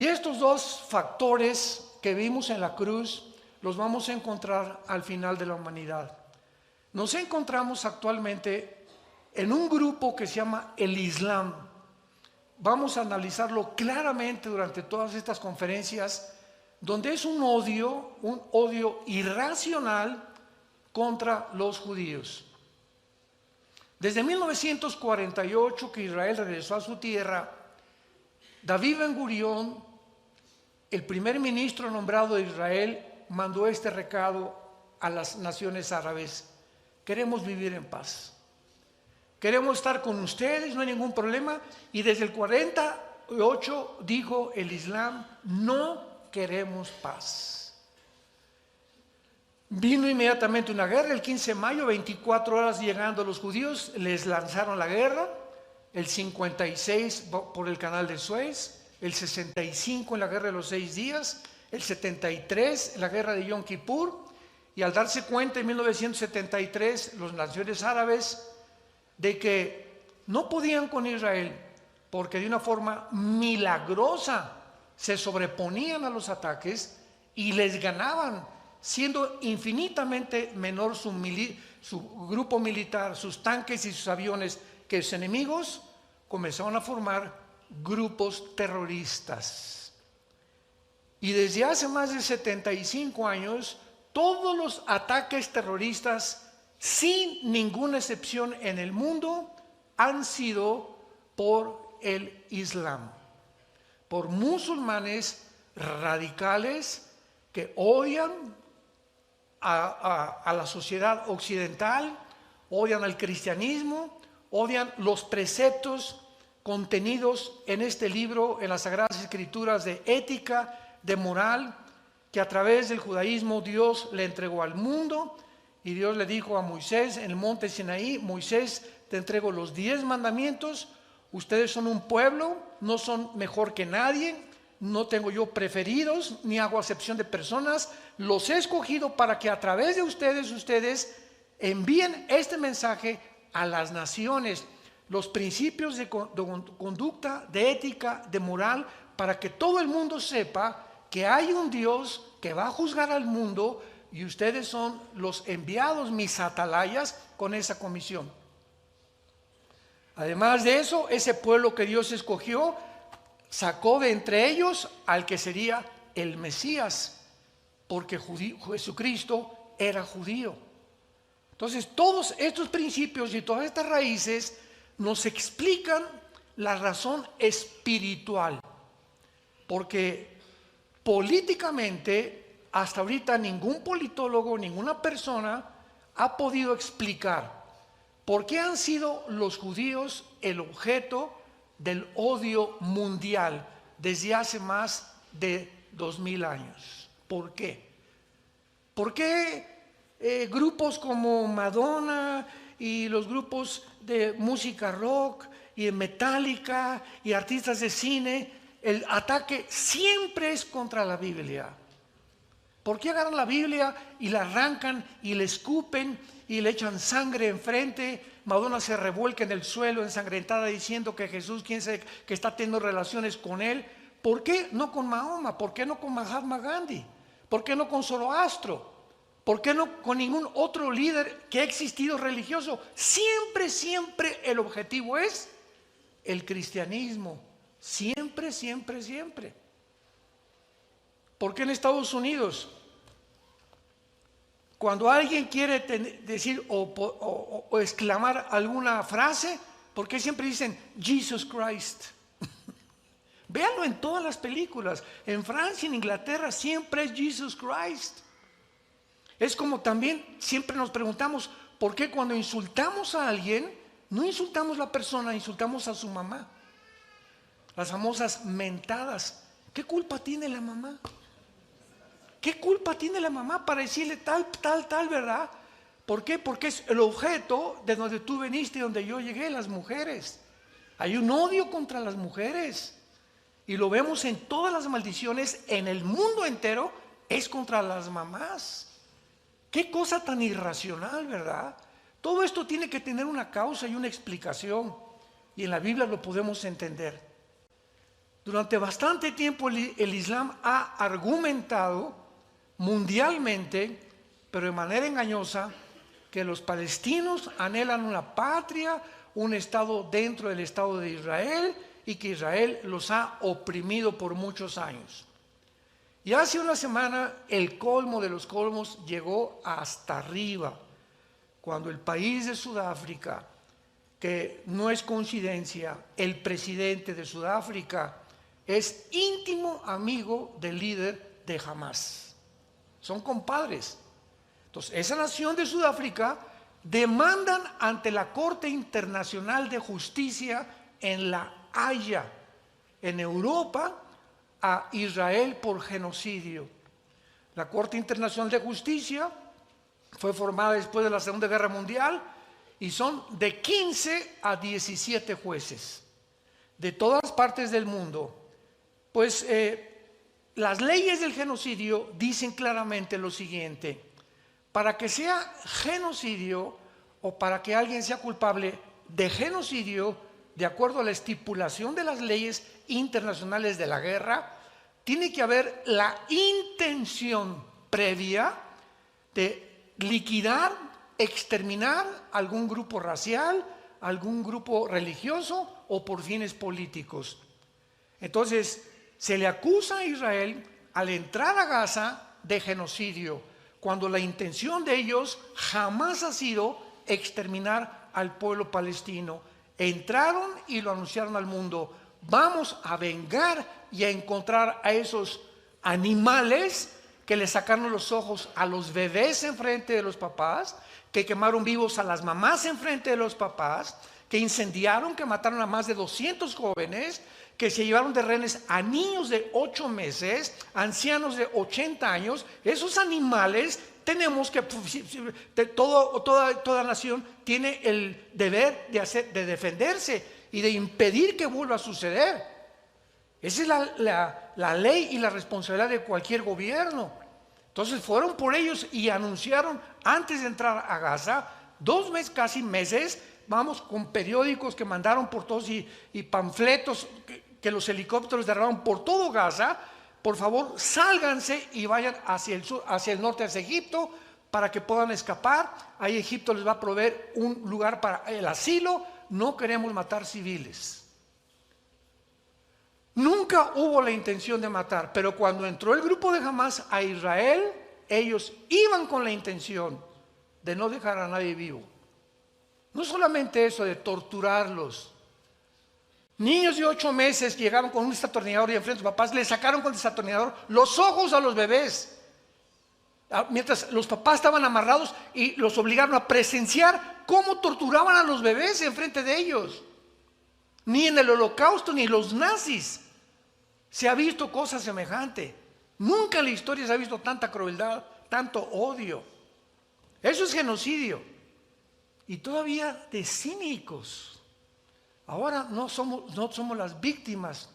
Y estos dos factores que vimos en la cruz los vamos a encontrar al final de la humanidad. Nos encontramos actualmente en un grupo que se llama el Islam. Vamos a analizarlo claramente durante todas estas conferencias, donde es un odio irracional contra los judíos. Desde 1948, que Israel regresó a su tierra, David Ben-Gurión, el primer ministro nombrado de Israel, mandó este recado a las naciones árabes: queremos vivir en paz, queremos estar con ustedes, no hay ningún problema. Y desde el 48 dijo el Islam: no queremos paz. Vino inmediatamente una guerra, el 15 de mayo, 24 horas llegando los judíos, les lanzaron la guerra. El 56 por el canal de Suez, el 65 en la guerra de los 6 días, el 73 en la guerra de Yom Kippur. Y al darse cuenta en 1973 las naciones árabes de que no podían con Israel, porque de una forma milagrosa se sobreponían a los ataques y les ganaban, siendo infinitamente menor su grupo militar, sus tanques y sus aviones que sus enemigos, comenzaron a formar grupos terroristas. Y desde hace más de 75 años, todos los ataques terroristas, sin ninguna excepción en el mundo, han sido por el Islam, por musulmanes radicales que odian a la sociedad occidental, odian al cristianismo, odian los preceptos contenidos en este libro, en las Sagradas Escrituras, de ética, de moral, que a través del judaísmo Dios le entregó al mundo. Y Dios le dijo a Moisés en el monte Sinaí: Moisés, te entrego los 10 mandamientos, ustedes son un pueblo, no son mejor que nadie, no tengo yo preferidos, ni hago acepción de personas, los he escogido para que a través de ustedes envíen este mensaje a las naciones, los principios de conducta, de ética, de moral, para que todo el mundo sepa que hay un Dios que va a juzgar al mundo, y ustedes son los enviados, mis atalayas, con esa comisión. Además de eso, ese pueblo que Dios escogió sacó de entre ellos al que sería el Mesías, porque Jesucristo era judío. Entonces, todos estos principios y todas estas raíces nos explican la razón espiritual, porque políticamente hasta ahorita ningún politólogo, ninguna persona ha podido explicar por qué han sido los judíos el objeto del odio mundial desde hace más de 2000 años. ¿Por qué? ¿Por qué grupos como Madonna y los grupos de música rock y de Metallica y artistas de cine, el ataque siempre es contra la Biblia? ¿Por qué agarran la Biblia y la arrancan y le escupen y le echan sangre enfrente? Madonna se revuelca en el suelo ensangrentada diciendo que Jesús, quién sabe, que está teniendo relaciones con él. ¿Por qué no con Mahoma? ¿Por qué no con Mahatma Gandhi? ¿Por qué no con Zoroastro? ¿Por qué no con ningún otro líder que ha existido religioso? Siempre, siempre el objetivo es el cristianismo. Siempre, siempre, siempre. ¿Por qué en Estados Unidos, cuando alguien quiere decir o exclamar alguna frase, por qué siempre dicen Jesus Christ? Véanlo en todas las películas. En Francia, en Inglaterra, siempre es Jesus Christ. Es como también siempre nos preguntamos, ¿por qué cuando insultamos a alguien, no insultamos a la persona, insultamos a su mamá? Las famosas mentadas. ¿Qué culpa tiene la mamá? ¿Qué culpa tiene la mamá para decirle tal, verdad? ¿Por qué? Porque es el objeto de donde tú veniste y donde yo llegué, las mujeres. Hay un odio contra las mujeres. Y lo vemos en todas las maldiciones en el mundo entero, es contra las mamás. Qué cosa tan irracional, ¿verdad? Todo esto tiene que tener una causa y una explicación. Y en la Biblia lo podemos entender. Durante bastante tiempo el Islam ha argumentado mundialmente, pero de manera engañosa, que los palestinos anhelan una patria, un estado dentro del Estado de Israel, y que Israel los ha oprimido por muchos años. Y hace una semana el colmo de los colmos llegó hasta arriba, cuando el país de Sudáfrica, que no es coincidencia, el presidente de Sudáfrica es íntimo amigo del líder de Hamas. Son compadres. Entonces, esa nación de Sudáfrica demandan ante la Corte Internacional de Justicia en La Haya, en Europa, a Israel por genocidio. La Corte Internacional de Justicia fue formada después de la Segunda Guerra Mundial y son de 15 a 17 jueces de todas partes del mundo. Pues las leyes del genocidio dicen claramente lo siguiente: para que sea genocidio o para que alguien sea culpable de genocidio, de acuerdo a la estipulación de las leyes internacionales de la guerra, tiene que haber la intención previa de liquidar, exterminar algún grupo racial, algún grupo religioso o por fines políticos. Entonces, se le acusa a Israel al entrar a Gaza de genocidio, cuando la intención de ellos jamás ha sido exterminar al pueblo palestino. Entraron y lo anunciaron al mundo: vamos a vengar y a encontrar a esos animales que le sacaron los ojos a los bebés en frente de los papás, que quemaron vivos a las mamás en frente de los papás, que incendiaron, que mataron a más de 200 jóvenes, que se llevaron de rehenes a niños de 8 meses, ancianos de 80 años. Esos animales tenemos que, toda nación tiene el deber de defenderse y de impedir que vuelva a suceder. Esa es la ley y la responsabilidad de cualquier gobierno. Entonces fueron por ellos y anunciaron antes de entrar a Gaza, 2 meses, casi meses, vamos, con periódicos que mandaron por todos y panfletos que los helicópteros derrabaron por todo Gaza: por favor, sálganse y vayan hacia el sur, hacia el norte, hacia Egipto, para que puedan escapar. Ahí Egipto les va a proveer un lugar para el asilo. No queremos matar civiles. Nunca hubo la intención de matar, pero cuando entró el grupo de Hamas a Israel, ellos iban con la intención de no dejar a nadie vivo. No solamente eso, de torturarlos. Niños de 8 meses llegaban con un desatornillador y enfrente de sus papás le sacaron con el desatornillador los ojos a los bebés, mientras los papás estaban amarrados, y los obligaron a presenciar cómo torturaban a los bebés enfrente de ellos. Ni en el Holocausto ni los nazis se ha visto cosa semejante. Nunca en la historia se ha visto tanta crueldad, tanto odio. Eso es genocidio. Y todavía de cínicos. Ahora no somos las víctimas,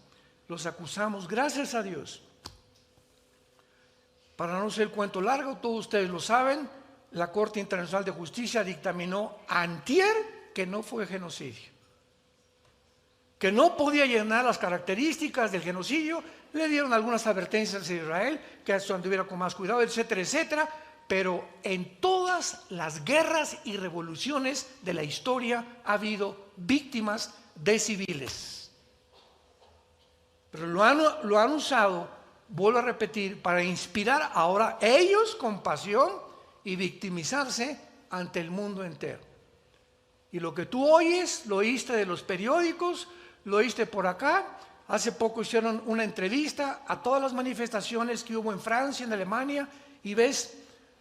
los acusamos, gracias a Dios. Para no ser el cuento largo, todos ustedes lo saben, la Corte Internacional de Justicia dictaminó antier que no fue genocidio, que no podía llenar las características del genocidio. Le dieron algunas advertencias a Israel, que esto anduviera con más cuidado, etcétera, etcétera. Pero en todas las guerras y revoluciones de la historia ha habido víctimas de civiles. Pero lo han usado, vuelvo a repetir, para inspirar ahora ellos compasión y victimizarse ante el mundo entero. Y lo que tú oyes, lo oíste de los periódicos, lo oíste por acá. Hace poco hicieron una entrevista a todas las manifestaciones que hubo en Francia, en Alemania, y ves,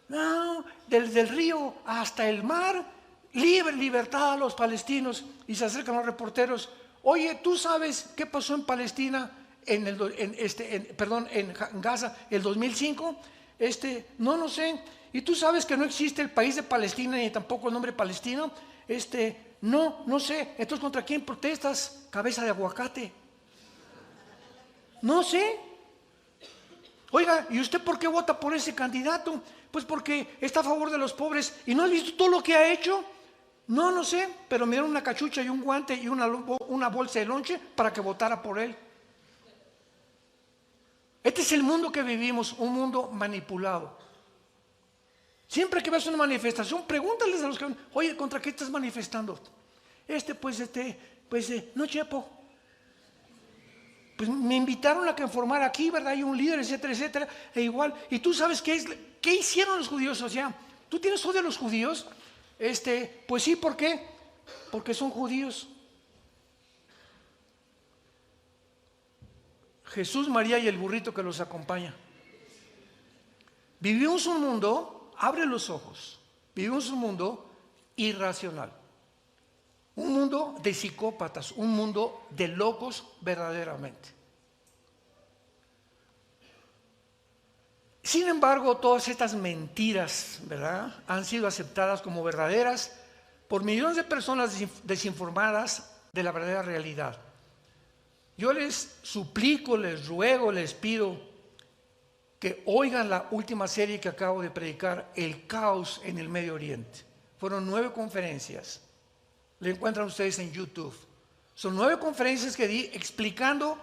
no, desde el río hasta el mar, libertad a los palestinos. Y se acercan los reporteros: oye, ¿tú sabes qué pasó en Palestina en Gaza el 2005? No sé. ¿Y tú sabes que no existe el país de Palestina ni tampoco el nombre palestino? No sé. Entonces, ¿contra quién protestas, cabeza de aguacate? No sé. Oiga, ¿y usted por qué vota por ese candidato? Pues porque está a favor de los pobres. ¿Y no has visto todo lo que ha hecho? No sé, pero me dieron una cachucha y un guante y una bolsa de lonche para que votara por él. Este es el mundo que vivimos, un mundo manipulado. Siempre que ves una manifestación, pregúntales a los que, oye, ¿contra qué estás manifestando? No, chepo. Pues me invitaron a que informara aquí, ¿verdad? Hay un líder, etcétera, etcétera, e igual. Y tú sabes qué hicieron los judíos. O sea, ¿tú tienes odio a los judíos? Pues sí, ¿por qué? Porque son judíos. Jesús, María y el burrito que los acompaña. Vivimos un mundo, abre los ojos, vivimos un mundo irracional. Un mundo de psicópatas, un mundo de locos verdaderamente. Sin embargo, todas estas mentiras, ¿verdad?, han sido aceptadas como verdaderas por millones de personas desinformadas de la verdadera realidad. Yo les suplico, les ruego, les pido que oigan la última serie que acabo de predicar, El caos en el Medio Oriente. Fueron 9 conferencias. La encuentran ustedes en YouTube. Son 9 conferencias que di explicando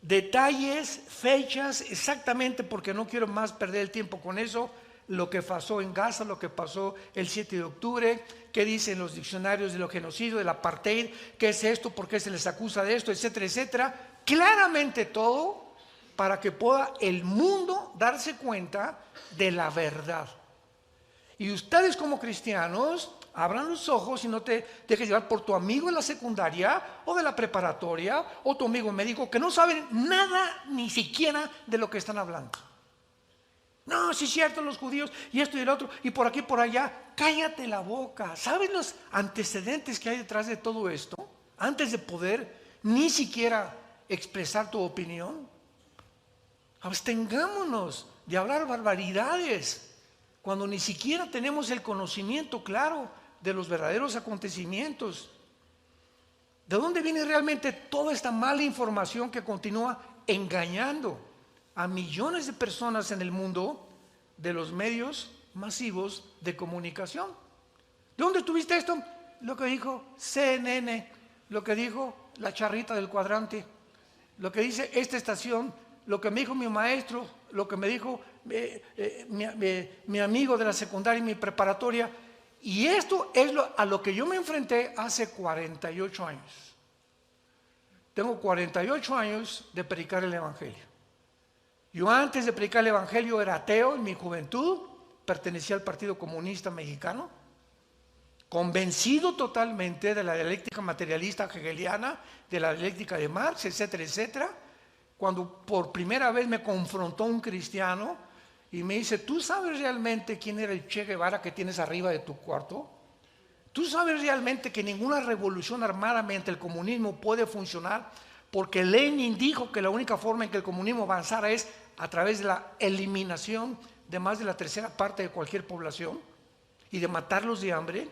detalles, fechas, exactamente, porque no quiero más perder el tiempo con eso, lo que pasó en Gaza, lo que pasó el 7 de octubre, qué dicen los diccionarios de los genocidios, del apartheid, qué es esto, por qué se les acusa de esto, etcétera, etcétera. Claramente todo para que pueda el mundo darse cuenta de la verdad. Y ustedes como cristianos, abran los ojos y no te dejes llevar por tu amigo en la secundaria o de la preparatoria o tu amigo médico que no saben nada ni siquiera de lo que están hablando. No, sí es cierto, los judíos y esto y el otro y por aquí y por allá. Cállate la boca. ¿Sabes los antecedentes que hay detrás de todo esto? Antes de poder ni siquiera expresar tu opinión. Abstengámonos de hablar barbaridades cuando ni siquiera tenemos el conocimiento claro de los verdaderos acontecimientos. ¿De dónde viene realmente toda esta mala información que continúa engañando a millones de personas en el mundo de los medios masivos de comunicación? ¿De dónde tuviste esto? Lo que dijo CNN, lo que dijo la charrita del cuadrante, lo que dice esta estación, lo que me dijo mi maestro, lo que me dijo mi amigo de la secundaria y mi preparatoria. Y esto es a lo que yo me enfrenté hace 48 años. Tengo 48 años de predicar el Evangelio. Yo antes de predicar el Evangelio era ateo en mi juventud, pertenecía al Partido Comunista Mexicano, convencido totalmente de la dialéctica materialista hegeliana, de la dialéctica de Marx, etcétera, etcétera. Cuando por primera vez me confrontó un cristiano y me dice, ¿tú sabes realmente quién era el Che Guevara que tienes arriba de tu cuarto? ¿Tú sabes realmente que ninguna revolución armada mediante el comunismo puede funcionar? Porque Lenin dijo que la única forma en que el comunismo avanzara es a través de la eliminación de más de la tercera parte de cualquier población y de matarlos de hambre,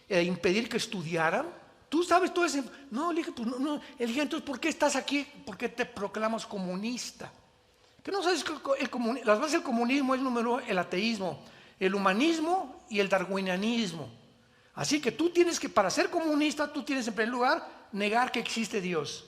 e impedir que estudiaran. ¿Tú sabes todo eso? No, le dije, pues no. Le dije, entonces, ¿por qué estás aquí? ¿Por qué te proclamas comunista? ¿Que no sabes que las bases del comunismo es número 1, el ateísmo, el humanismo y el darwinianismo? Así que tú tienes que, para ser comunista, tú tienes en primer lugar negar que existe Dios.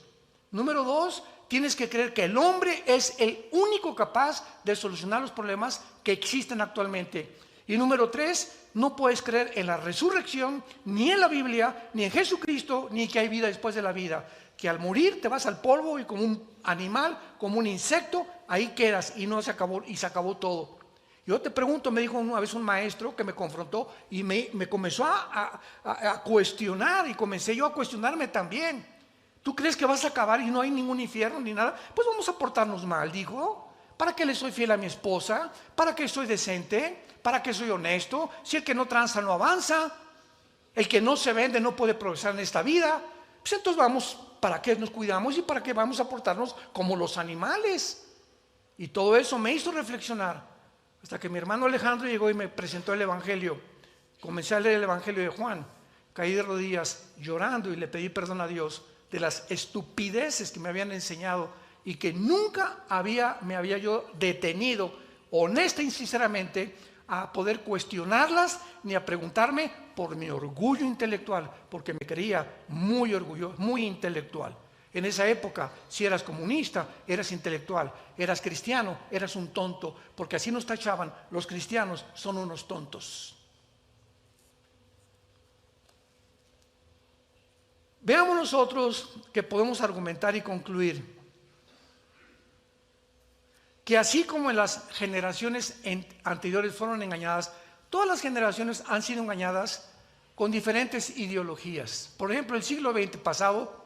Número 2, tienes que creer que el hombre es el único capaz de solucionar los problemas que existen actualmente. Y número 3, no puedes creer en la resurrección, ni en la Biblia, ni en Jesucristo, ni que hay vida después de la vida. Que al morir te vas al polvo y como un animal, como un insecto, ahí quedas y no se acabó, y se acabó todo. Yo te pregunto, me dijo una vez un maestro que me confrontó y me comenzó a cuestionar, y comencé yo a cuestionarme también. ¿Tú crees que vas a acabar y no hay ningún infierno ni nada? Pues vamos a portarnos mal, dijo. ¿Para qué le soy fiel a mi esposa? ¿Para qué soy decente? ¿Para qué soy honesto? Si el que no tranza no avanza, el que no se vende no puede progresar en esta vida. Pues entonces vamos, ¿para qué nos cuidamos y para qué vamos a portarnos como los animales? Y todo eso me hizo reflexionar, hasta que mi hermano Alejandro llegó y me presentó el Evangelio. Comencé a leer el Evangelio de Juan, caí de rodillas llorando y le pedí perdón a Dios de las estupideces que me habían enseñado y que nunca me había yo detenido, honesta y sinceramente, a poder cuestionarlas ni a preguntarme por mi orgullo intelectual, porque me creía muy orgulloso, muy intelectual. En esa época, si eras comunista, eras intelectual, eras cristiano, eras un tonto, porque así nos tachaban: los cristianos son unos tontos. Veamos nosotros que podemos argumentar y concluir que así como en las generaciones anteriores fueron engañadas, todas las generaciones han sido engañadas con diferentes ideologías. Por ejemplo, el siglo XX pasado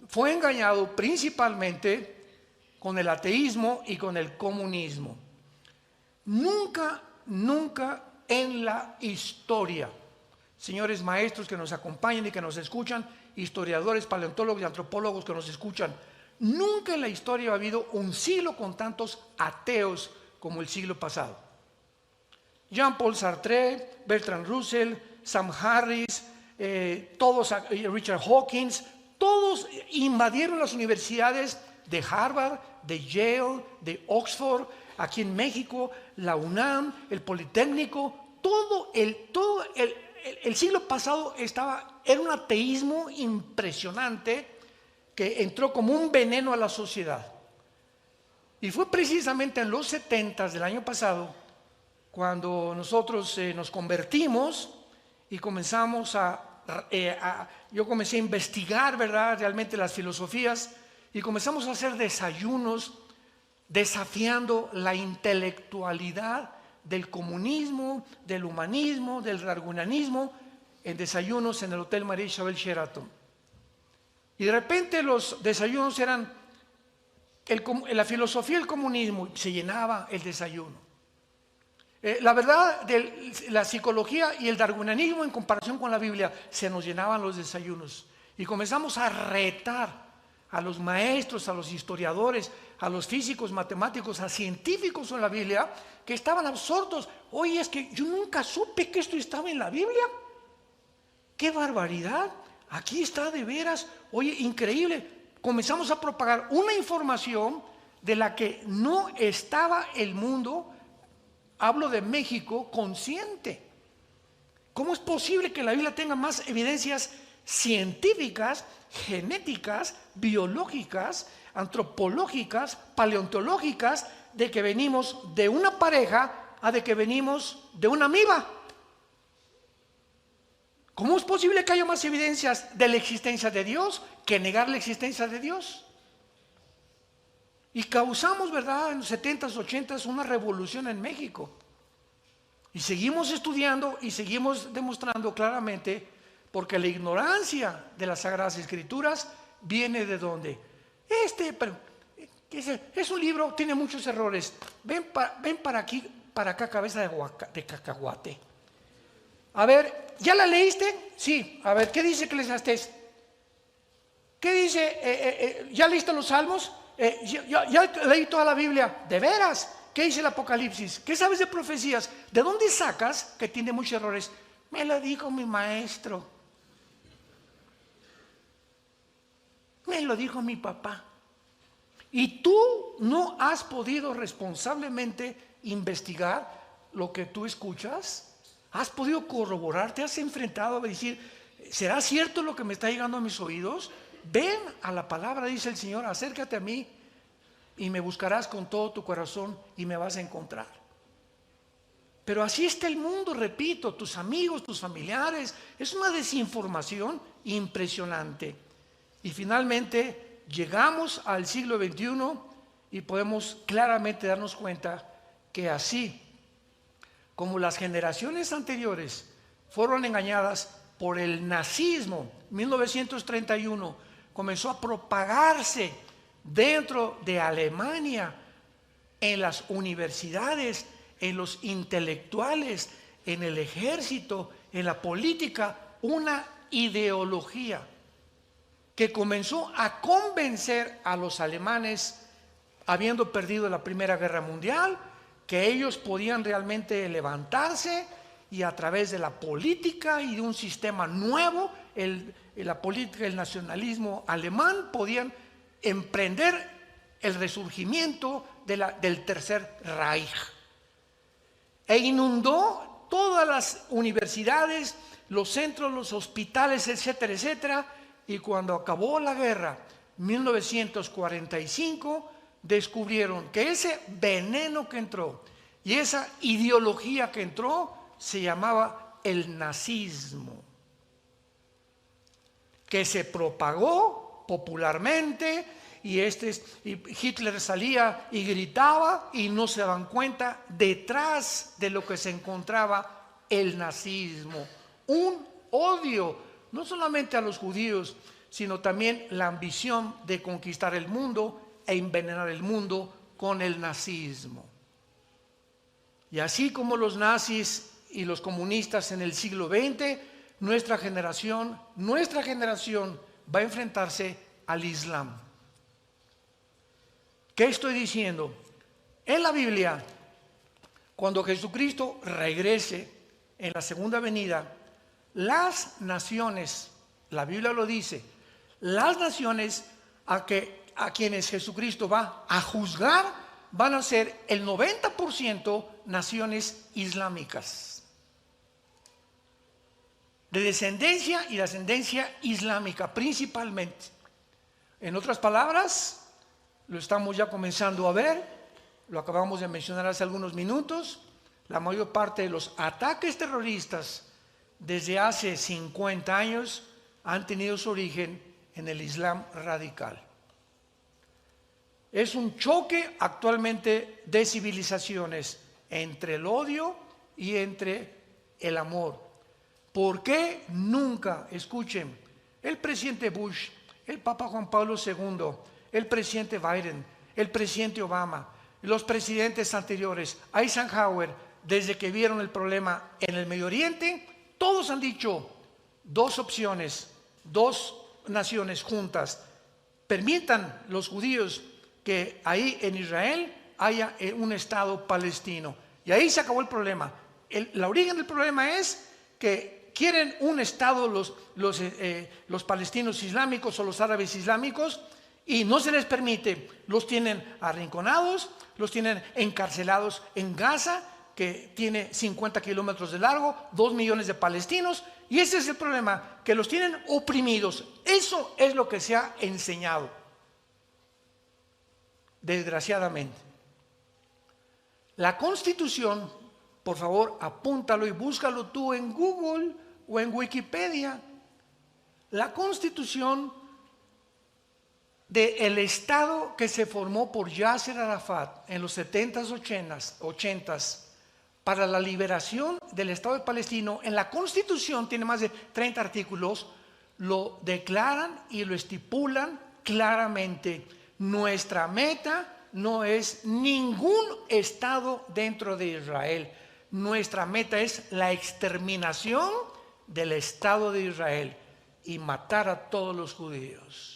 fue engañado principalmente con el ateísmo y con el comunismo. Nunca en la historia, señores maestros que nos acompañan y que nos escuchan, historiadores, paleontólogos y antropólogos que nos escuchan, nunca en la historia ha habido un siglo con tantos ateos como el siglo pasado. Jean-Paul Sartre, Bertrand Russell, Sam Harris, Richard Hawkins, todos invadieron las universidades de Harvard, de Yale, de Oxford, aquí en México, la UNAM, el Politécnico. Todo el siglo pasado era un ateísmo impresionante que entró como un veneno a la sociedad. Y fue precisamente en los 70 del año pasado cuando nosotros nos convertimos y comenzamos yo comencé a investigar, ¿verdad?, realmente las filosofías, y comenzamos a hacer desayunos desafiando la intelectualidad del comunismo, del humanismo, del darwinianismo, en desayunos en el Hotel María Isabel Sheraton. Y de repente los desayunos eran la filosofía del comunismo, se llenaba el desayuno. La verdad de la psicología y el darwinianismo en comparación con la Biblia, se nos llenaban los desayunos. Y comenzamos a retar a los maestros, a los historiadores, a los físicos, matemáticos, a científicos en la Biblia, que estaban absortos. Oye, es que yo nunca supe que esto estaba en la Biblia. ¡Qué barbaridad! Aquí está de veras. Oye, increíble. Comenzamos a propagar una información de la que no estaba el mundo, hablo de México, consciente. ¿Cómo es posible que la Biblia tenga más evidencias científicas, genéticas, biológicas, antropológicas, paleontológicas, de que venimos de una pareja a de que venimos de una amiba? ¿Cómo es posible que haya más evidencias de la existencia de Dios que negar la existencia de Dios? Y causamos, ¿verdad?, en los 70s, 80s una revolución en México. Y seguimos estudiando y seguimos demostrando claramente, porque la ignorancia de las Sagradas Escrituras viene de ¿dónde? Es un libro, tiene muchos errores. Ven para aquí, para acá, cabeza de cacahuate. A ver, ¿ya la leíste? Sí. A ver, ¿qué dice Eclesiastés? ¿Qué dice? ¿Ya leíste los Salmos? Ya leí toda la Biblia. ¿De veras? ¿Qué dice el Apocalipsis? ¿Qué sabes de profecías? ¿De dónde sacas que tiene muchos errores? Me lo dijo mi maestro. Me lo dijo mi papá. Y tú no has podido responsablemente investigar lo que tú escuchas. ¿Has podido corroborar? ¿Te has enfrentado a decir, ¿será cierto lo que me está llegando a mis oídos? Ven a la palabra, dice el Señor, acércate a mí y me buscarás con todo tu corazón y me vas a encontrar. Pero así está el mundo, repito, tus amigos, tus familiares. Es una desinformación impresionante. Y finalmente llegamos al siglo XXI y podemos claramente darnos cuenta que así como las generaciones anteriores fueron engañadas por el nazismo, 1931 comenzó a propagarse dentro de Alemania, en las universidades, en los intelectuales, en el ejército, en la política, una ideología que comenzó a convencer a los alemanes, habiendo perdido la Primera Guerra Mundial, que ellos podían realmente levantarse y a través de la política y de un sistema nuevo, la política, el nacionalismo alemán, podían emprender el resurgimiento del Tercer Reich. E inundó todas las universidades, los centros, los hospitales, etcétera, etcétera, y cuando acabó la guerra, 1945, descubrieron que ese veneno que entró y esa ideología que entró se llamaba el nazismo, que se propagó popularmente, y Hitler salía y gritaba y no se daban cuenta detrás de lo que se encontraba el nazismo, un odio no solamente a los judíos, sino también la ambición de conquistar el mundo e envenenar el mundo con el nazismo. Y así como los nazis y los comunistas en el siglo XX, nuestra generación va a enfrentarse al Islam. ¿Qué estoy diciendo? En la Biblia, cuando Jesucristo regrese en la segunda venida, las naciones, la Biblia lo dice, las naciones a quienes Jesucristo va a juzgar van a ser el 90% naciones islámicas, de descendencia y ascendencia islámica principalmente. En otras palabras, lo estamos ya comenzando a ver, lo acabamos de mencionar hace algunos minutos, la mayor parte de los ataques terroristas desde hace 50 años han tenido su origen en el Islam radical. Es un choque actualmente de civilizaciones entre el odio y entre el amor. ¿Por qué nunca, escuchen, el presidente Bush, el Papa Juan Pablo II, el presidente Biden, el presidente Obama, los presidentes anteriores, Eisenhower, desde que vieron el problema en el Medio Oriente, todos han dicho dos opciones, dos naciones juntas? Permitan los judíos que ahí en Israel haya un Estado palestino. Y ahí se acabó el problema. La origen del problema es que quieren un Estado los palestinos islámicos o los árabes islámicos, y no se les permite. Los tienen arrinconados, los tienen encarcelados en Gaza, que tiene 50 kilómetros de largo, 2 millones de palestinos, y ese es el problema, que los tienen oprimidos. Eso es lo que se ha enseñado, desgraciadamente. La Constitución, por favor, apúntalo y búscalo tú en Google o en Wikipedia. La Constitución del Estado que se formó por Yasser Arafat en los 70s, 80s, para la liberación del Estado palestino, en la Constitución, tiene más de 30 artículos, lo declaran y lo estipulan claramente. Nuestra meta no es ningún Estado dentro de Israel. Nuestra meta es la exterminación del Estado de Israel y matar a todos los judíos.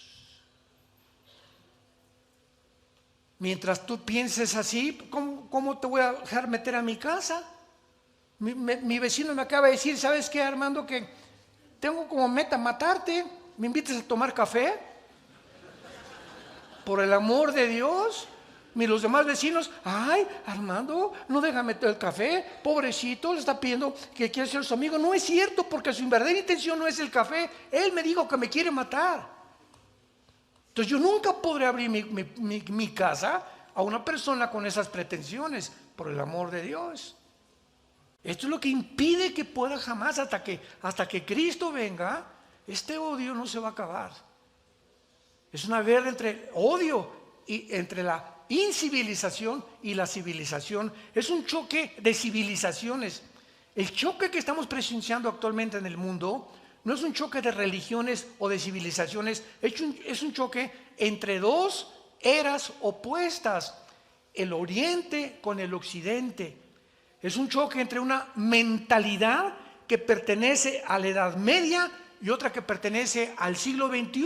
Mientras tú pienses así, ¿cómo te voy a dejar meter a mi casa? Mi vecino me acaba de decir, ¿sabes qué, Armando? Que tengo como meta matarte. ¿Me invitas a tomar café? Por el amor de Dios. Y los demás vecinos, ay, Armando, no deja meter el café, pobrecito, le está pidiendo que quiere ser su amigo. No es cierto, porque su verdadera intención no es el café. Él me dijo que me quiere matar. Entonces yo nunca podré abrir mi casa a una persona con esas pretensiones, por el amor de Dios. Esto es lo que impide que pueda jamás, hasta que Cristo venga, este odio no se va a acabar. Es una guerra entre odio y entre la incivilización y la civilización. Es un choque de civilizaciones. El choque que estamos presenciando actualmente en el mundo no es un choque de religiones o de civilizaciones, es un choque entre dos eras opuestas, el Oriente con el Occidente. Es un choque entre una mentalidad que pertenece a la Edad Media y otra que pertenece al siglo XXI.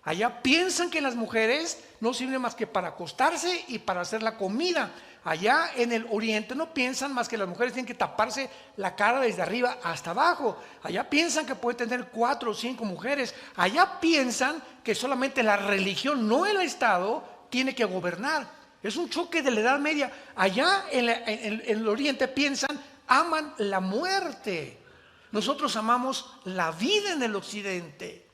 Allá piensan que las mujeres no sirven más que para acostarse y para hacer la comida. Allá en el Oriente no piensan más que las mujeres tienen que taparse la cara desde arriba hasta abajo. Allá piensan que pueden tener 4 o 5 mujeres. Allá piensan que solamente la religión, no el Estado, tiene que gobernar. Es un choque de la Edad Media. Allá en el Oriente piensan, aman la muerte. Nosotros amamos la vida en el Occidente.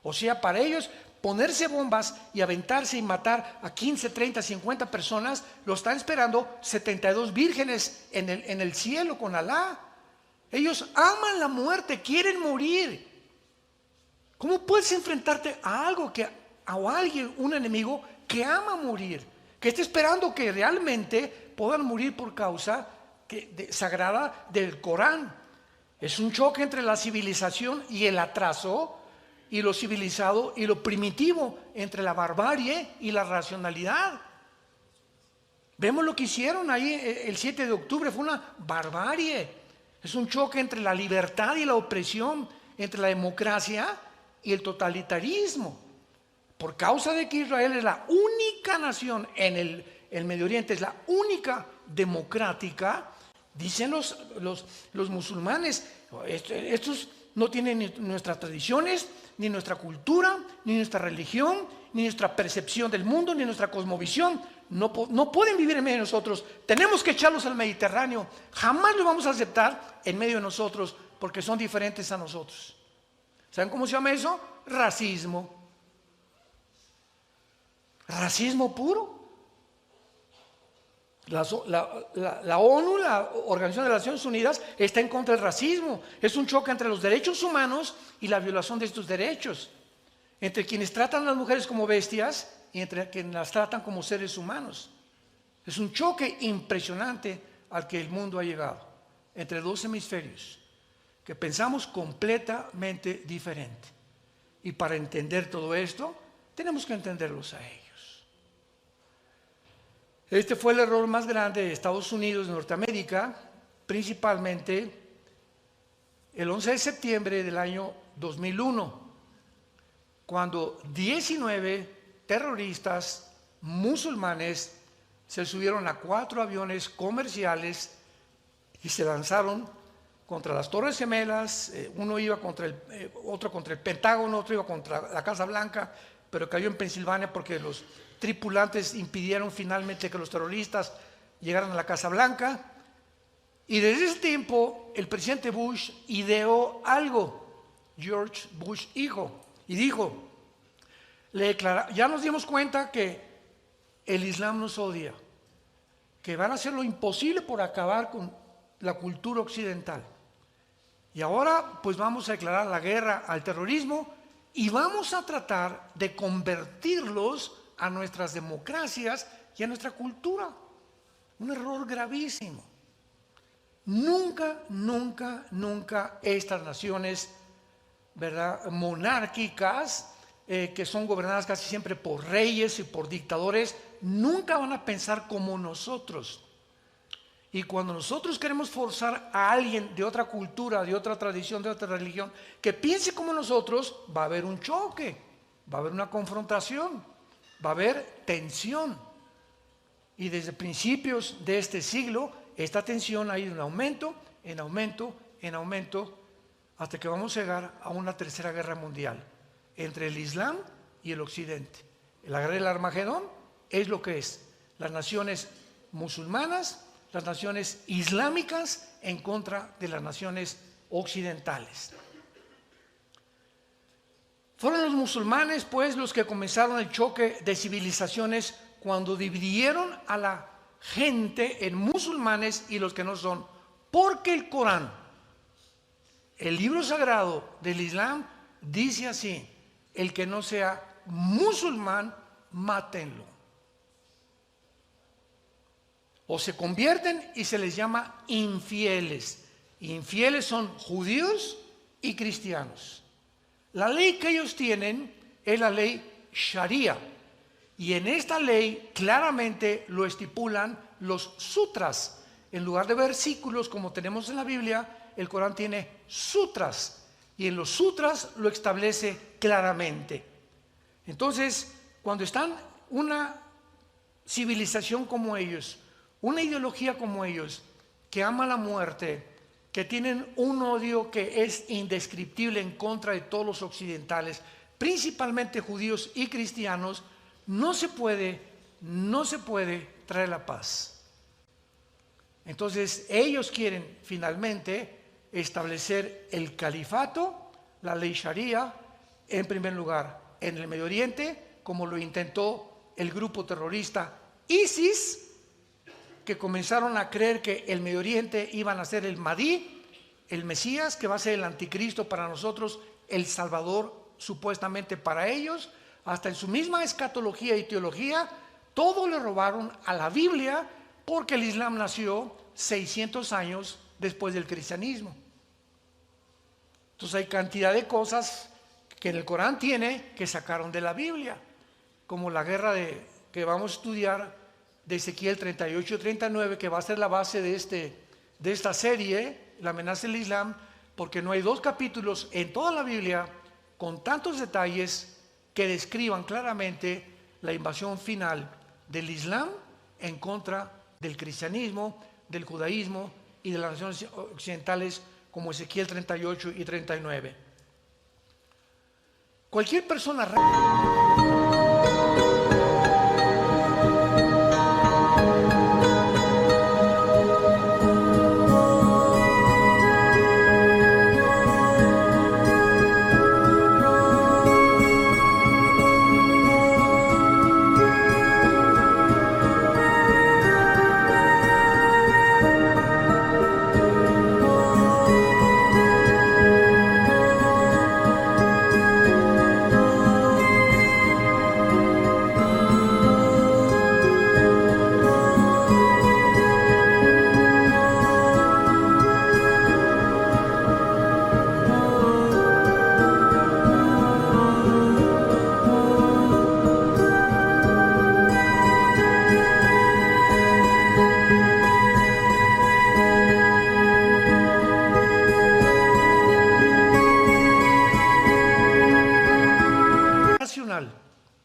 O sea, para ellos ponerse bombas y aventarse y matar a 15, 30, 50 personas, lo están esperando 72 vírgenes en el cielo con Alá. Ellos aman la muerte, quieren morir. ¿Cómo puedes enfrentarte a algo a alguien, un enemigo que ama morir, que está esperando que realmente puedan morir por causa sagrada del Corán? Es un choque entre la civilización y el atraso, y lo civilizado y lo primitivo, entre la barbarie y la racionalidad. Vemos lo que hicieron ahí el 7 de octubre, fue una barbarie. Es un choque entre la libertad y la opresión, entre la democracia y el totalitarismo. Por causa de que Israel es la única nación en el Medio Oriente, es la única democrática, dicen los musulmanes, estos no tienen ni nuestras tradiciones, ni nuestra cultura, ni nuestra religión, ni nuestra percepción del mundo, ni nuestra cosmovisión. No pueden vivir en medio de nosotros. Tenemos que echarlos al Mediterráneo. Jamás lo vamos a aceptar en medio de nosotros, porque son diferentes a nosotros. ¿Saben cómo se llama eso? Racismo. Racismo puro. La ONU, la Organización de las Naciones Unidas, está en contra del racismo. Es un choque entre los derechos humanos y la violación de estos derechos, entre quienes tratan a las mujeres como bestias y entre quienes las tratan como seres humanos. Es un choque impresionante al que el mundo ha llegado, entre dos hemisferios que pensamos completamente diferente. Y para entender todo esto, tenemos que entenderlos a ellos. Este fue el error más grande de Estados Unidos, de Norteamérica, principalmente el 11 de septiembre del año 2001, cuando 19 terroristas musulmanes se subieron a 4 aviones comerciales y se lanzaron contra las Torres Gemelas. Uno iba otro contra el Pentágono, otro iba contra la Casa Blanca, pero cayó en Pensilvania porque los tripulantes impidieron finalmente que los terroristas llegaran a la Casa Blanca. Y desde ese tiempo el presidente Bush ideó algo, George Bush hijo, y dijo, ya nos dimos cuenta que el Islam nos odia, que van a hacer lo imposible por acabar con la cultura occidental. Y ahora pues vamos a declarar la guerra al terrorismo y vamos a tratar de convertirlos a nuestras democracias y a nuestra cultura. Un error gravísimo. Nunca, nunca, nunca estas naciones, ¿verdad?, monárquicas, que son gobernadas casi siempre por reyes y por dictadores, nunca van a pensar como nosotros. Y cuando nosotros queremos forzar a alguien de otra cultura, de otra tradición, de otra religión, que piense como nosotros, va a haber un choque, va a haber una confrontación, va a haber tensión. Y desde principios de este siglo, esta tensión ha ido en aumento, en aumento, en aumento, hasta que vamos a llegar a una tercera guerra mundial entre el Islam y el Occidente. La guerra del Armagedón es lo que es: las naciones musulmanas, las naciones islámicas en contra de las naciones occidentales. Fueron los musulmanes, pues, los que comenzaron el choque de civilizaciones cuando dividieron a la gente en musulmanes y los que no son, porque el Corán, el libro sagrado del Islam, dice así: el que no sea musulmán, mátenlo. O se convierten y se les llama infieles. Infieles son judíos y cristianos. La ley que ellos tienen es la ley Sharia. Y en esta ley claramente lo estipulan los sutras. En lugar de versículos como tenemos en la Biblia, el Corán tiene sutras. Y en los sutras lo establece claramente. Entonces, cuando están una civilización como ellos, una ideología como ellos, que ama la muerte, que tienen un odio que es indescriptible en contra de todos los occidentales, principalmente judíos y cristianos, no se puede traer la paz. Entonces ellos quieren finalmente establecer el califato, la ley Sharia, en primer lugar en el Medio Oriente, como lo intentó el grupo terrorista ISIS, que comenzaron a creer que el Medio Oriente iban a ser el Mahdi, el Mesías, que va a ser el anticristo para nosotros, el Salvador supuestamente para ellos. Hasta en su misma escatología y teología, todo le robaron a la Biblia, porque el Islam nació 600 años después del cristianismo. Entonces hay cantidad de cosas que en el Corán tiene que sacaron de la Biblia, como la guerra que vamos a estudiar de Ezequiel 38 y 39, que va a ser la base de esta serie, la amenaza del Islam, porque no hay 2 capítulos en toda la Biblia con tantos detalles que describan claramente la invasión final del Islam en contra del cristianismo, del judaísmo y de las naciones occidentales, como Ezequiel 38 y 39. Cualquier persona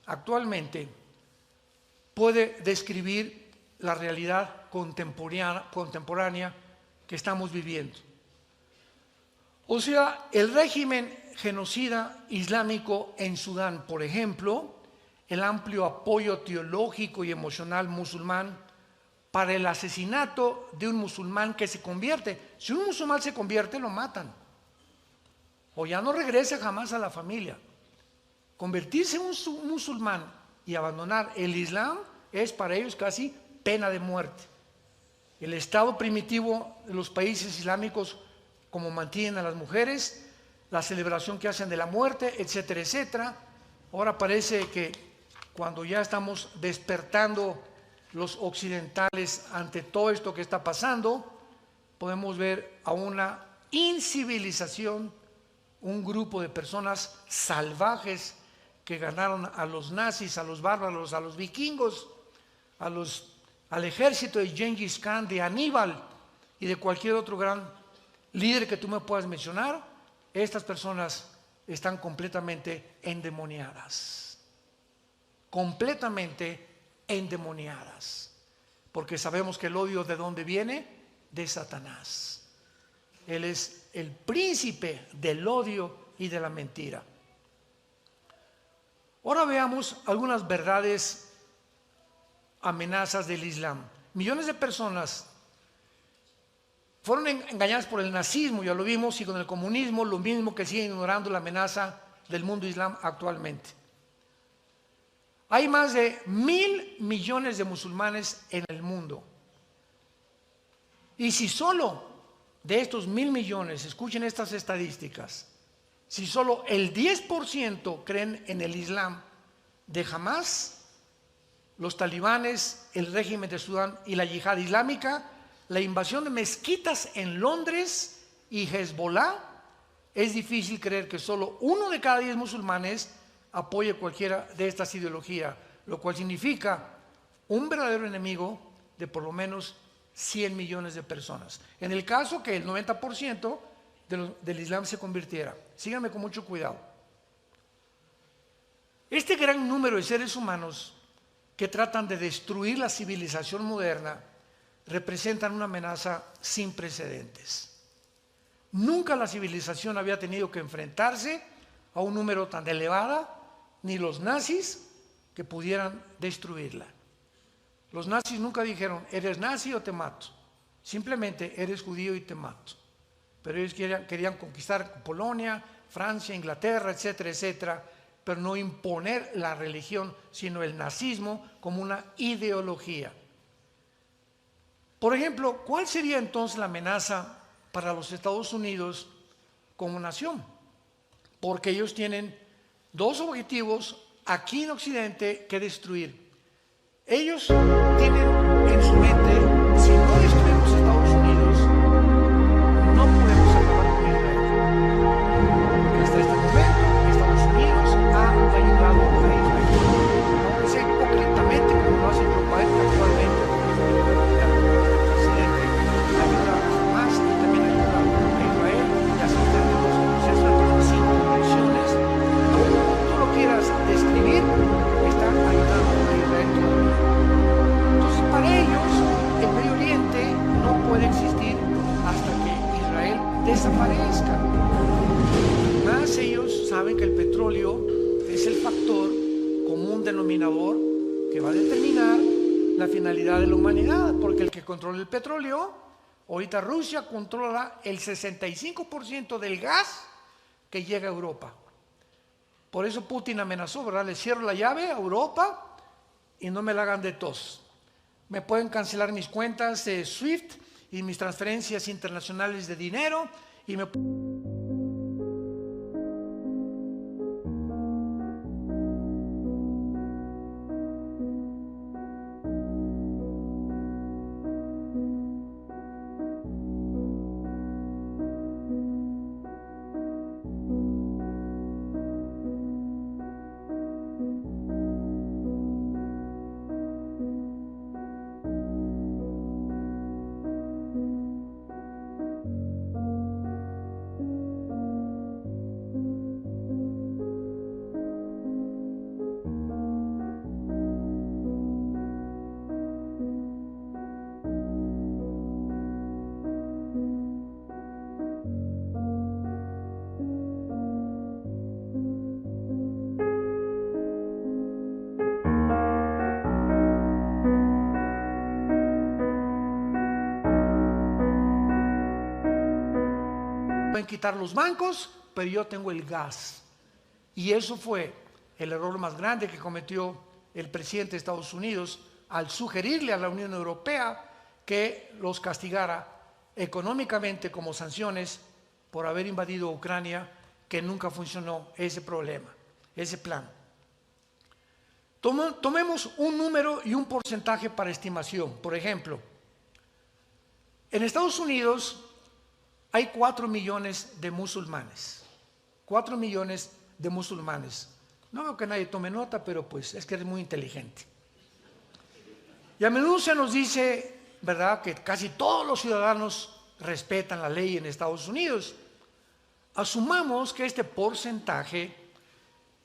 actualmente puede describir la realidad contemporánea que estamos viviendo. O sea, el régimen genocida islámico en Sudán, por ejemplo, el amplio apoyo teológico y emocional musulmán para el asesinato de un musulmán que se convierte. Si un musulmán se convierte, lo matan, o ya no regresa jamás a la familia. Convertirse en un musulmán y abandonar el Islam es para ellos casi pena de muerte. El estado primitivo de los países islámicos, como mantienen a las mujeres, la celebración que hacen de la muerte, etcétera, etcétera. Ahora parece que cuando ya estamos despertando los occidentales ante todo esto que está pasando, podemos ver a una incivilización, un grupo de personas salvajes que ganaron a los nazis, a los bárbaros, a los vikingos, al ejército de Gengis Khan, de Aníbal y de cualquier otro gran líder que tú me puedas mencionar. Estas personas están completamente endemoniadas, porque sabemos que el odio, ¿de dónde viene? De Satanás. Él es el príncipe del odio y de la mentira. Ahora veamos algunas verdades, amenazas del Islam. Millones de personas fueron engañadas por el nazismo, ya lo vimos, y con el comunismo, lo mismo, que siguen ignorando la amenaza del mundo islam actualmente. Hay más de 1.000 millones de musulmanes en el mundo. Y si solo de estos 1.000 millones, escuchen estas estadísticas, si solo el 10% creen en el Islam de Hamás, los talibanes, el régimen de Sudán y la yihad islámica, la invasión de mezquitas en Londres y Hezbollah, es difícil creer que solo 1 de cada 10 musulmanes apoye cualquiera de estas ideologías, lo cual significa un verdadero enemigo de por lo menos 100 millones de personas. En el caso que el 90% del Islam se convirtiera. Síganme con mucho cuidado. Este gran número de seres humanos que tratan de destruir la civilización moderna representan una amenaza sin precedentes. Nunca la civilización había tenido que enfrentarse a un número tan elevado, ni los nazis que pudieran destruirla. Los nazis nunca dijeron, eres nazi o te mato. Simplemente eres judío y te mato. Pero ellos querían conquistar Polonia, Francia, Inglaterra, etcétera, etcétera, pero no imponer la religión, sino el nazismo como una ideología. Por ejemplo, ¿cuál sería entonces la amenaza para los Estados Unidos como nación? Porque ellos tienen dos objetivos aquí en Occidente que destruir. Ellos tienen en su mente, si no destruimos Estados Unidos, no podemos acabar con Israel. Porque hasta este momento Estados Unidos ha ayudado a Israel. Aunque sea hipócritamente como lo hace Joe Biden actualmente, el presidente ayuda más y también ayuda a Israel y así tenemos procesos sin condiciones. Como tú lo quieras describir, está ayudando a Israel todavía. Entonces, para ellos, el Medio Oriente no puede existir hasta que Israel desaparezca. Más ellos saben que el petróleo es el factor común denominador que va a determinar la finalidad de la humanidad, porque el que controla el petróleo, ahorita Rusia controla el 65% del gas que llega a Europa. Por eso Putin amenazó, ¿verdad? Le cierro la llave a Europa y no me la hagan de tos. Me pueden cancelar mis cuentas de SWIFT y mis transferencias internacionales de dinero y me pueden quitar los bancos, pero yo tengo el gas. Y eso fue el error más grande que cometió el presidente de Estados Unidos al sugerirle a la Unión Europea que los castigara económicamente como sanciones por haber invadido Ucrania, que nunca funcionó ese problema, ese plan. Tomemos un número y un porcentaje para estimación. Por ejemplo, en Estados Unidos hay 4 millones de musulmanes. 4 millones de musulmanes. No veo que nadie tome nota, pero pues es que eres muy inteligente. Y a menudo se nos dice, ¿verdad?, que casi todos los ciudadanos respetan la ley en Estados Unidos. Asumamos que este porcentaje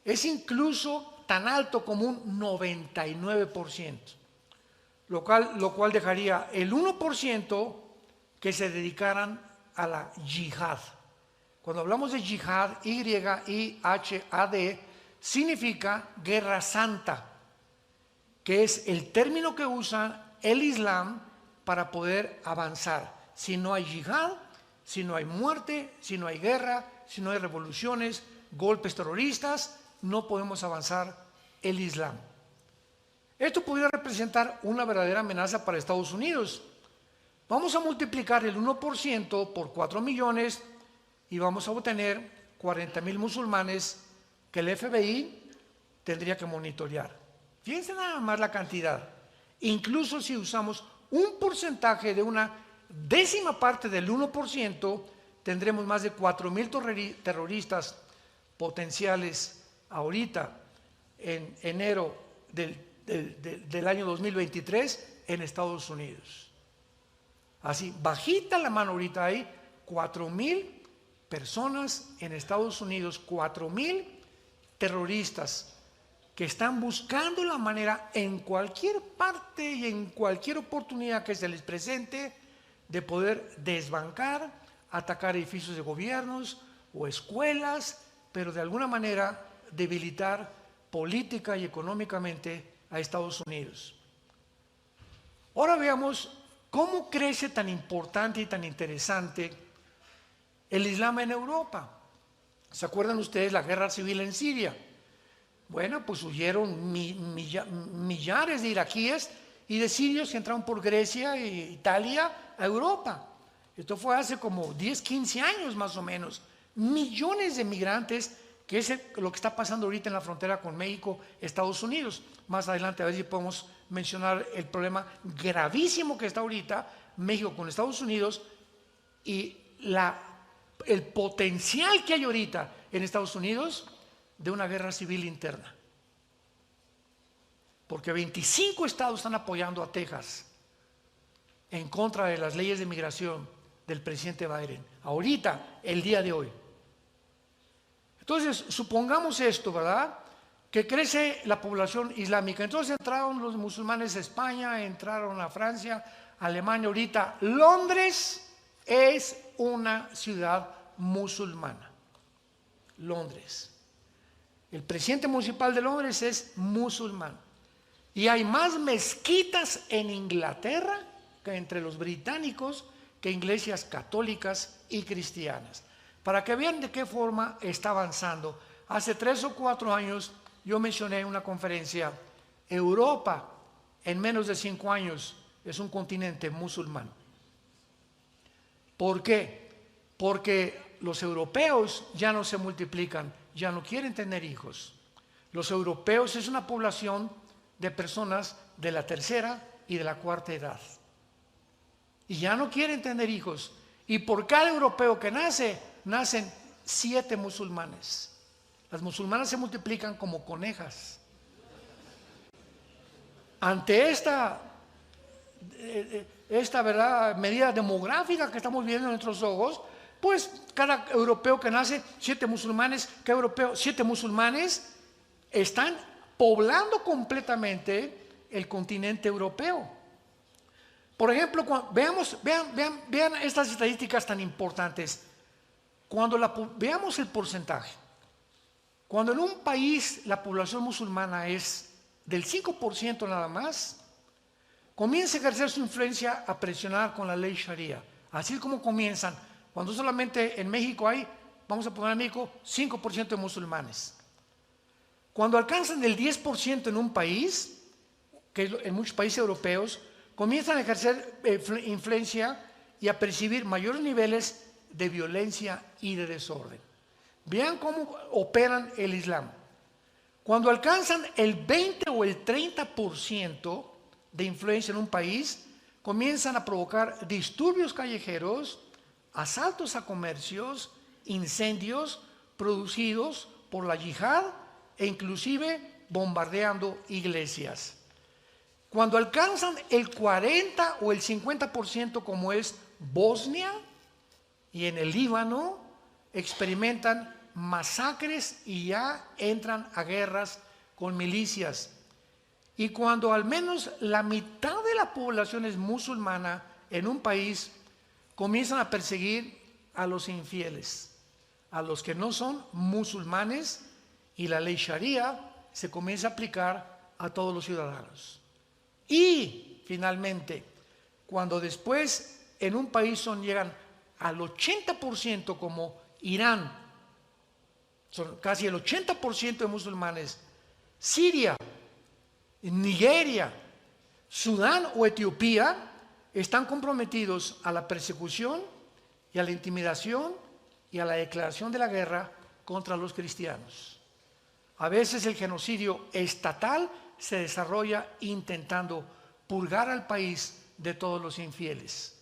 es incluso tan alto como un 99%, lo cual dejaría el 1% que se dedicaran a la yihad. Cuando hablamos de yihad, Y-I-H-A-D, significa guerra santa, que es el término que usa el Islam para poder avanzar. Si no hay yihad, si no hay muerte, si no hay guerra, si no hay revoluciones, golpes terroristas, no podemos avanzar el Islam. Esto podría representar una verdadera amenaza para Estados Unidos. Vamos a multiplicar el 1% por 4 millones y vamos a obtener 40,000 musulmanes que el FBI tendría que monitorear. Fíjense nada más la cantidad. Incluso si usamos un porcentaje de una décima parte del 1%, tendremos más de 4,000 terroristas potenciales ahorita en enero del año 2023 en Estados Unidos. Así, bajita la mano ahorita hay 4,000 personas en Estados Unidos, 4,000 terroristas que están buscando la manera en cualquier parte y en cualquier oportunidad que se les presente de poder desbancar, atacar edificios de gobiernos o escuelas, pero de alguna manera debilitar política y económicamente a Estados Unidos. Ahora veamos cómo crece tan importante y tan interesante el Islam en Europa. ¿Se acuerdan ustedes la guerra civil en Siria? Bueno, pues huyeron millares de iraquíes y de sirios que entraron por Grecia e Italia a Europa. Esto fue hace como 10, 15 años más o menos. Millones de migrantes, que es lo que está pasando ahorita en la frontera con México, Estados Unidos. Más adelante a ver si podemos mencionar el problema gravísimo que está ahorita México con Estados Unidos y el potencial que hay ahorita en Estados Unidos de una guerra civil interna. Porque 25 estados están apoyando a Texas en contra de las leyes de migración del presidente Biden, ahorita, el día de hoy. Entonces, supongamos esto, ¿verdad? Que crece la población islámica. Entonces entraron los musulmanes a España, entraron a Francia, Alemania. Ahorita Londres es una ciudad musulmana. Londres. El presidente municipal de Londres es musulmán. Y hay más mezquitas en Inglaterra que entre los británicos que iglesias católicas y cristianas. Para que vean de qué forma está avanzando. Hace 3 o 4 años yo mencioné en una conferencia, Europa en menos de 5 años es un continente musulmán. ¿Por qué? Porque los europeos ya no se multiplican, ya no quieren tener hijos. Los europeos es una población de personas de la tercera y de la cuarta edad. Y ya no quieren tener hijos. Y por cada europeo que nace, nacen 7 musulmanes. Las musulmanas se multiplican como conejas. Ante esta ¿verdad? Medida demográfica que estamos viendo en nuestros ojos, pues cada europeo que nace, 7 musulmanes, cada europeo, 7 musulmanes están poblando completamente el continente europeo. Por ejemplo, vean estas estadísticas tan importantes. Cuando veamos el porcentaje, cuando en un país la población musulmana es del 5% nada más, comienza a ejercer su influencia a presionar con la ley Sharia. Así es como comienzan. Cuando solamente en México hay, vamos a poner en México, 5% de musulmanes. Cuando alcanzan el 10% en un país, que en muchos países europeos, comienzan a ejercer influencia y a percibir mayores niveles de violencia y de desorden. Vean cómo operan el Islam. Cuando alcanzan el 20 o el 30% de influencia en un país, comienzan a provocar disturbios callejeros, asaltos a comercios, incendios producidos por la yihad e inclusive bombardeando iglesias. Cuando alcanzan el 40 o el 50% como es Bosnia y en el Líbano, experimentan masacres y ya entran a guerras con milicias. Y cuando al menos la mitad de la población es musulmana en un país, comienzan a perseguir a los infieles, a los que no son musulmanes, y la ley Sharia se comienza a aplicar a todos los ciudadanos. Y finalmente, cuando después en un país llegan al 80% como Irán, son casi el 80% de musulmanes, Siria, Nigeria, Sudán o Etiopía están comprometidos a la persecución y a la intimidación y a la declaración de la guerra contra los cristianos. A veces el genocidio estatal se desarrolla intentando purgar al país de todos los infieles.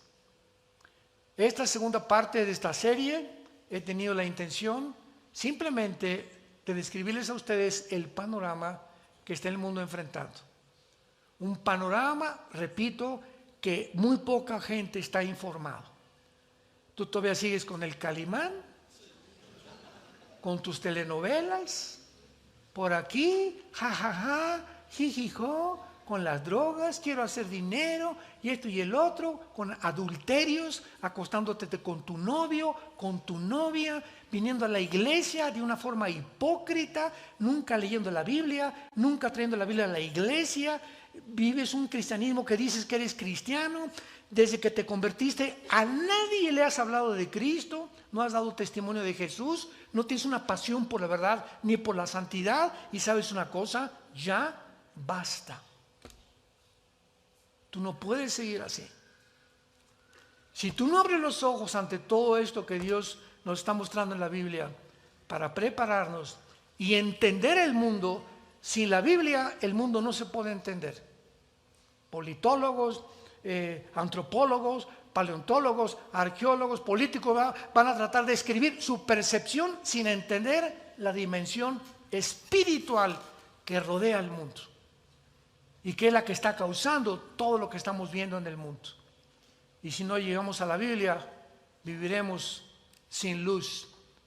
Esta segunda parte de esta serie he tenido la intención simplemente de describirles a ustedes el panorama que está el mundo enfrentando. Un panorama, repito, que muy poca gente está informado. Tú todavía sigues con el Calimán, con tus telenovelas, por aquí, jajaja, jijijo, con las drogas, quiero hacer dinero, y esto y el otro, con adulterios, acostándote con tu novio, con tu novia, viniendo a la iglesia de una forma hipócrita, nunca leyendo la Biblia, nunca trayendo la Biblia a la iglesia, vives un cristianismo que dices que eres cristiano, desde que te convertiste a nadie le has hablado de Cristo, no has dado testimonio de Jesús, no tienes una pasión por la verdad ni por la santidad, y sabes una cosa, ya basta. Tú no puedes seguir así. Si tú no abres los ojos ante todo esto que Dios nos está mostrando en la Biblia para prepararnos y entender el mundo, sin la Biblia el mundo no se puede entender. Politólogos, antropólogos, paleontólogos, arqueólogos, políticos van a tratar de escribir su percepción sin entender la dimensión espiritual que rodea al mundo y que es la que está causando todo lo que estamos viendo en el mundo. Y si no llegamos a la Biblia, viviremos sin luz.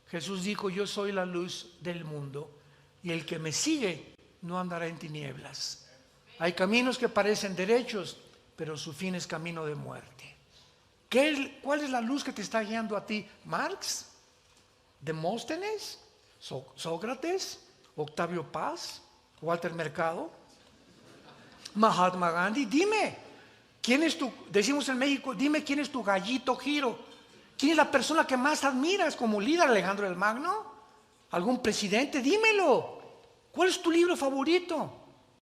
Jesús dijo: yo soy la luz del mundo, y el que me sigue no andará en tinieblas. Hay caminos que parecen derechos, pero su fin es camino de muerte. ¿Cuál es la luz que te está guiando a ti? ¿Marx? ¿Demóstenes? ¿Sócrates? ¿Octavio Paz? ¿Walter Mercado? ¿Mahatma Gandhi? Dime, ¿quién es decimos en México, dime quién es tu gallito Giro? ¿Quién es la persona que más admiras como líder? ¿Alejandro el Magno? ¿Algún presidente? Dímelo. ¿Cuál es tu libro favorito?